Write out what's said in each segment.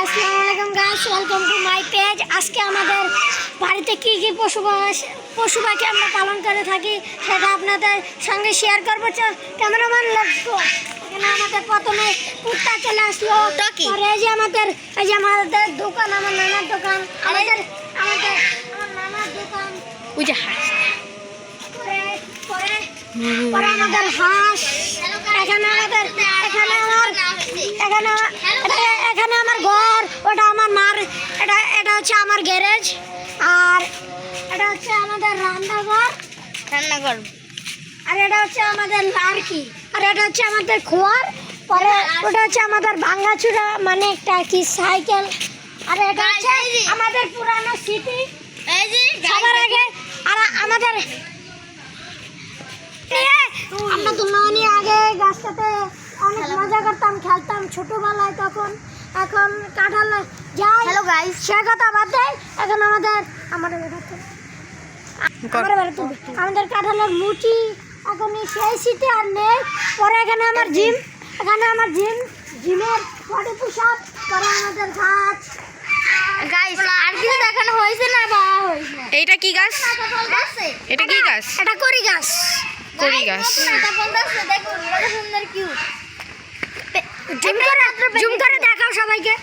আসসালামু আলাইকুম guys, welcome to my page. আজকে আমাদের বাড়িতে কী কী পশু পাখি আমরা পালন করে থাকি সেটা আপনাদের সঙ্গে শেয়ার করবো। Cameraman let's go. এখানে আমাদের প্রথমে কুত্তা চলে আসলো, আর এই যে আমাদের দোকান, আমার নানার দোকান, আমার নানার দোকান, ওই যে হাঁস, পরে আমাদের হাঁস, এখানে আমার ঘর, ওটা আমার মার, এটা হচ্ছে আমার গ্যারেজ, আর এটা হচ্ছে আমাদের রান্নাঘর, আর এটা হচ্ছে আমাদের লাড়কি, আর এটা হচ্ছে আমাদের খোয়ার, পরে ওটা হচ্ছে আমাদের ভাঙাচুরা মানে একটা কি সাইকেল, আর এটা হচ্ছে আমাদের পুরানো স্মৃতি। সবার আগে আর আমাদের আমরা দুলানি আগে গাছটাতে অনেক মজা করতাম, খেলতাম ছোটবেলায় তখন। এখন কাঁঠাল যাই, হ্যালো গাইস, সে কথা বাদ দেয়। এখন আমাদের কাঁঠালের মুচি এখন সেই শীতে আর নেই। পরে এখানে আমার জিমের বডি পুশ আপ, পরে আমাদের গাছ গাইস আর কিছু দেখানো হয়েছে না বা হয়েছে না। এইটা কি গাছ? এটা কি গাছ? এটা করি গাছ। করি গাছ। দেখুন কত সুন্দর কিউট। জুম করে দেখাও সবাইকে।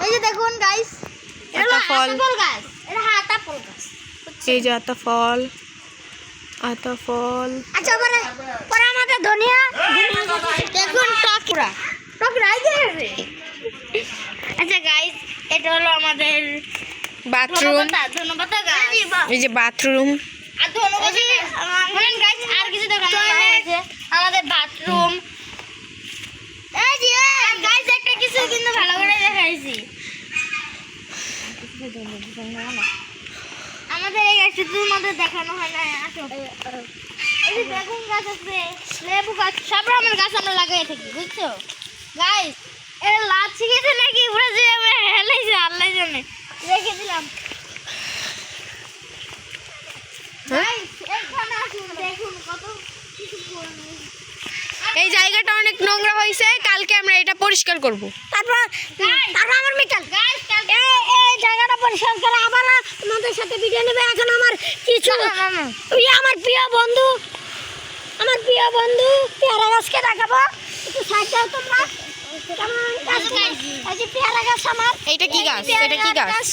এই যে দেখুন গাইস, এটা ফল গাছ, এটা হাতা ফল গাছ। এই যে আতা ফল। আচ্ছা, পরে আমাদের ধনিয়া দেখুন টক রাইজে। আচ্ছা গাইস, এটা হলো আমাদের বাথরুম। ধন্যবাদ গাইস। এই যে বাথরুম। আর ধন্যবাদ গাইস। আর কিছু দেখানো হয়েছে আমাদের বাথরুম। এই যে গাইস একটা কিছু কিন্তু ভালো করে দেখাইছি। আমাদের এই গাছটির মধ্যে দেখানো হয় না। আসো, এই যে বেগুন গাছ আছে, লেবু গাছ, সব রকমের গাছ আমরা লাগাই থাকি, বুঝছো গাইস। এটা লাচ শিখেছে নাকি পুরো যে আমরা হেলাইছি, আল্লাহ জানে, রেখে দিলাম। গাইস এইখানে আসুন, দেখুন কত কিছু পুরানো। এই জায়গাটা অনেক নোংরা হয়েছে, কালকে আমরা এটা পরিষ্কার করব। তারপর আমার মিকাল এই জায়গাটা পরিষ্কার করে আবার তোমাদের সাথে ভিডিও নেবে। এখন আমার কিছু আমার প্রিয় বন্ধু পেয়ারা গাছকে দেখাবো। একটু সাইড দাও তোমরা। এই যে পেয়ারা গাছ আমার। এইটা কি গাছ? এটা কি গাছ?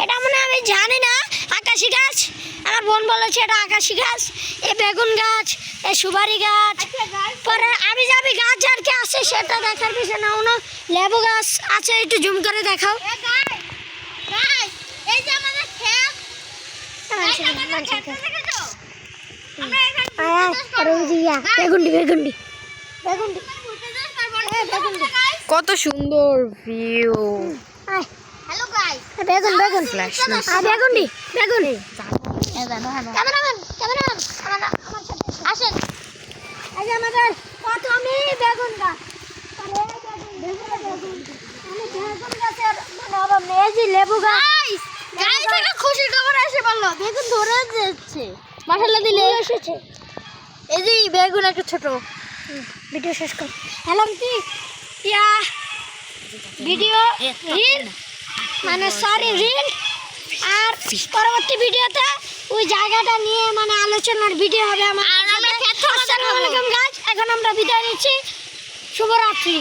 এটা মনে আমি জানি না, আকাশি গাছ। আমার বোন বলেছে এটা আকাশি গাছ। এই বেগুন গাছ, এই সুপারি গাছ, পরে আমি যাবি গাছ আর কি আছে সেটা দেখার বিষয় না। অন্য লেবু গাছ আছে, একটু জুম করে দেখাও। বেগুন্ডি কত সুন্দর ভিউ। হ্যালো গাইস, বেগুন ফ্ল্যাশ বেগুন্ডি ক্যামেরাম্যান আমার সাথে আসেন। এই যে আমাদের প্রথমে বেগুন গাছ, বেগুন গাছের মানে আবার মেজি লেবু গাছ। গাইস খুশির খবর এসে বললো বেগুন ধরে যাচ্ছে, মাশাআল্লাহ দিলে এসেছে। এই যে বেগুন একটা ছোট ভিডিও শেষ কর। হ্যালো কি ইয়া ভিডিও রিল মানে সরি রিল, আর পরবর্তী ভিডিওতে ওই জায়গাটা নিয়ে মানে আলোচনার ভিডিও হবে আমার। আসসালামু আলাইকুম গাইস, এখন আমরা বিদায় নিচ্ছি। শুভরাত্রি।